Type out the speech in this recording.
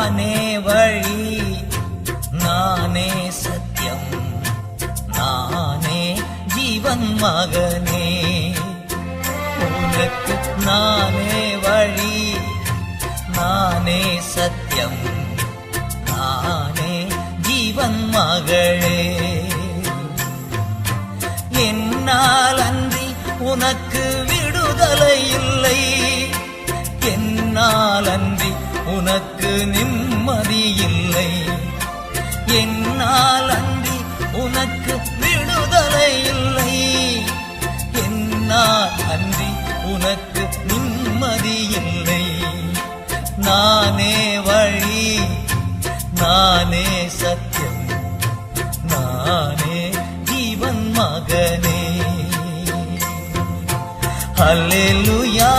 நானே வழி, நானே சத்தியம், நானே ஜீவன் மகனே. உனக்கு நானே வழி, நானே சத்தியம், நானே ஜீவன் மகளே. என்னால் அன்றி உனக்கு விடுதலை இல்லை, என்னால் அன்றி உனக்கு நிம்மதி இல்லை, என்னால் அன்றி உனக்கு விடுதலை இல்லை, என்னால் அன்றி உனக்கு நிம்மதி இல்லை. நானே வழி, நானே சத்தியம், நானே ஜீவன் மகனே. அல்லேலூயா